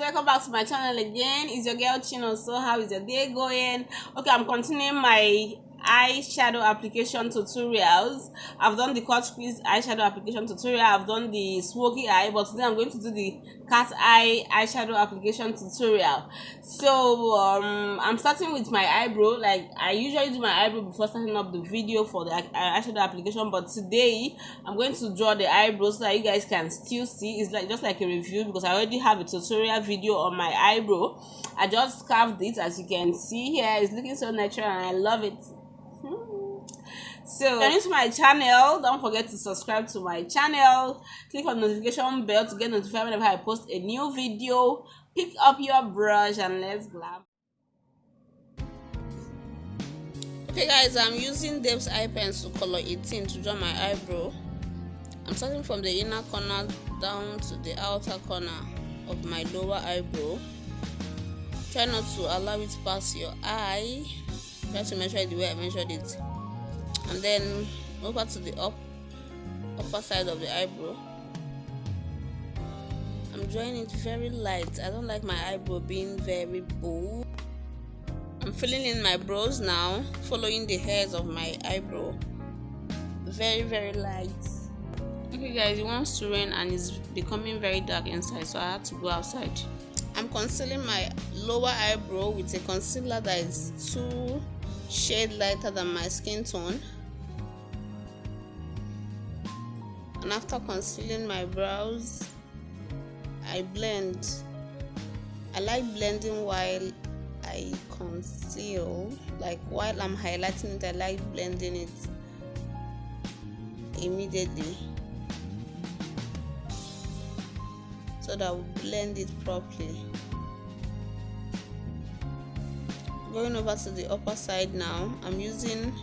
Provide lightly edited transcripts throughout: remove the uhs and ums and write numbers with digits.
welcome back to my channel again. It's your girl Chino. So how is your day going? Okay, I'm continuing my eyeshadow application tutorials. I've done the cut crease eyeshadow application tutorial, I've done the smoky eye, but today I'm going to do the cat eye eyeshadow application tutorial. So I'm starting with my eyebrow. Like I usually do my eyebrow before starting up the video for the eyeshadow application, but today I'm going to draw the eyebrows so that you guys can still see. It's like just like a review because I already have a tutorial video on my eyebrow. I just carved it, as you can see here. It's looking so natural and I love it. So if you're new to my channel, don't forget to subscribe to my channel, click on the notification bell to get notified whenever I post a new video. Pick up your brush and let's glam. Okay guys, I'm using Dave's eye pencil color 18 to draw my eyebrow. I'm starting from the inner corner down to the outer corner of my lower eyebrow. Try not to allow it pass your eye. Try to measure it the way I measured it, and then over to the upper side of the eyebrow. I'm drawing it very light. I don't like my eyebrow being very bold. I'm filling in my brows now, following the hairs of my eyebrow. Very light. Okay guys, it wants to rain and it's becoming very dark inside, so I had to go outside. I'm concealing my lower eyebrow with a concealer that is 2 shades lighter than my skin tone. And after concealing my brows, I blend. I like blending while I conceal. Like while I'm highlighting it, I like blending it immediately so that I'll blend it properly. Going over to the upper side now, I'm using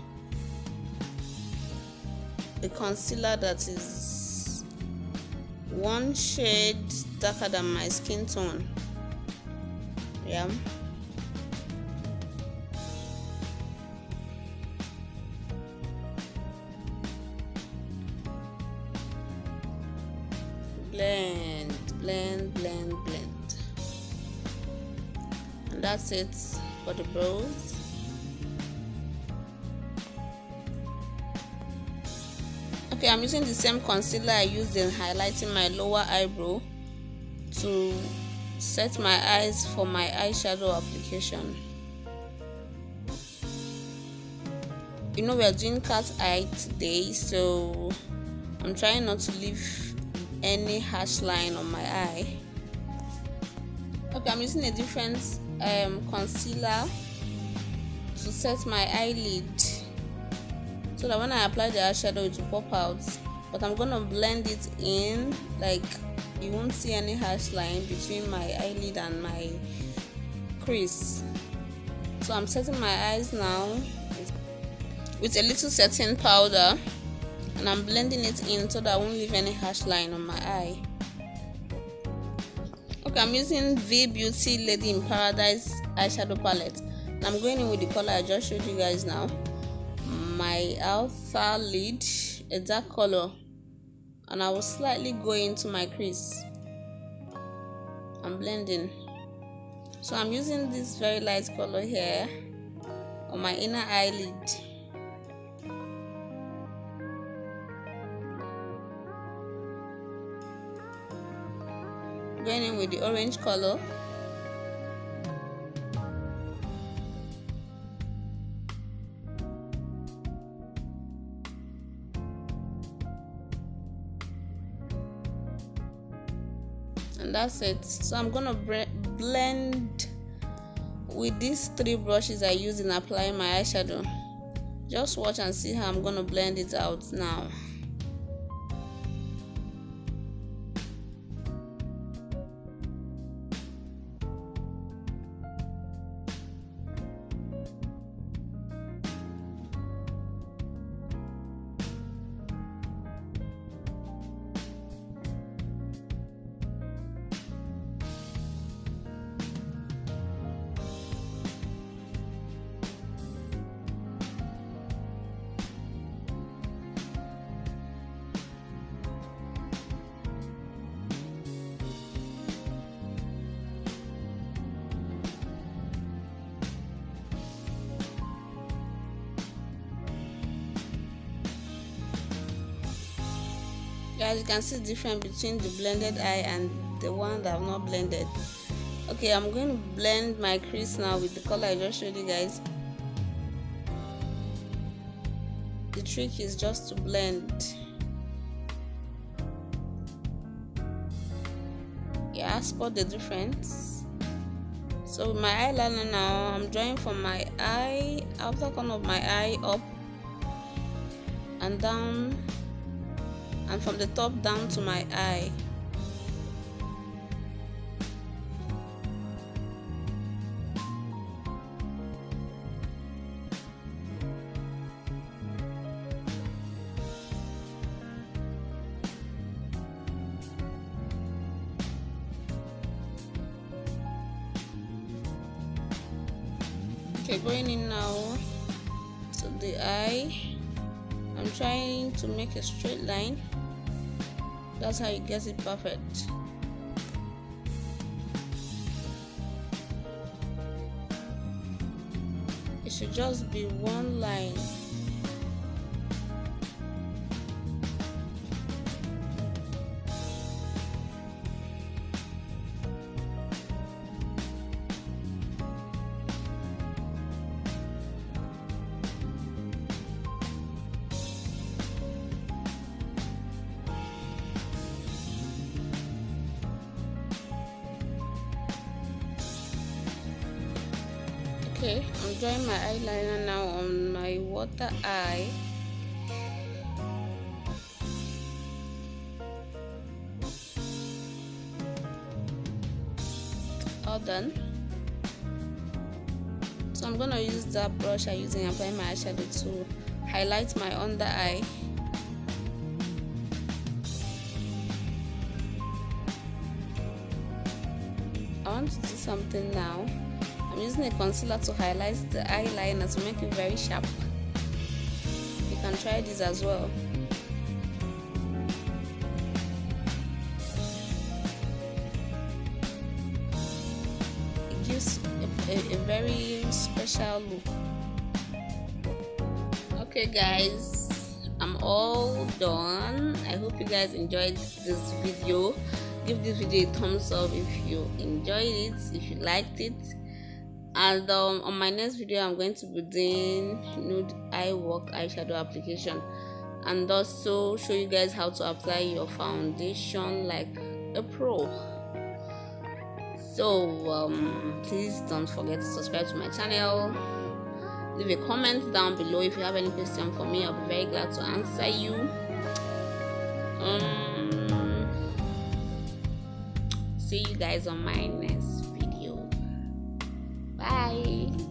a concealer that is 1 shade darker than my skin tone. Yeah. Blend. And that's it for the brows. Okay, I'm using the same concealer I used in highlighting my lower eyebrow to set my eyes for my eyeshadow application. You know, we are doing cat eye today, so I'm trying not to leave any harsh line on my eye. Okay, I'm using a different concealer to set my eyelid so that when I apply the eyeshadow it will pop out, but I'm gonna blend it in, like you won't see any harsh line between my eyelid and my crease. So I'm setting my eyes now with a little setting powder and I'm blending it in so that I won't leave any harsh line on my eye. Okay, I'm using V Beauty Lady in Paradise eyeshadow palette and I'm going in with the color I just showed you guys now. My outer lid, a dark color, and I will slightly go into my crease. I'm blending. So I'm using this very light color here on my inner eyelid. Going in with the orange color. And that's it. So I'm gonna blend with these 3 brushes I use in applying my eyeshadow. Just watch and see how I'm gonna blend it out now. Guys, you can see the difference between the blended eye and the one that I've not blended. Okay, I'm going to blend my crease now with the color I just showed you guys. The trick is just to blend. Yeah, spot the difference. So with my eyeliner now, I'm drawing from my eye, outer corner of my eye up and down, and from the top down to my eye. Okay, going in now to the eye. I'm trying to make a straight line. That's how you get it perfect. It should just be one line. Okay, I'm drawing my eyeliner now on my water eye. All done. So I'm gonna use that brush I'm using and apply my eyeshadow to highlight my under eye. I want to do something now. I'm using a concealer to highlight the eyeliner to make it very sharp. You can try this as well. It gives a very special look. Okay guys, I'm all done. I hope you guys enjoyed this video. Give this video a thumbs up if you enjoyed it, if you liked it. And on my next video I'm going to be doing nude eye work eyeshadow application, and also show you guys how to apply your foundation like a pro. So please don't forget to subscribe to my channel. Leave a comment down below if you have any question for me. I'll be very glad to answer you. See you guys on my next video. Bye.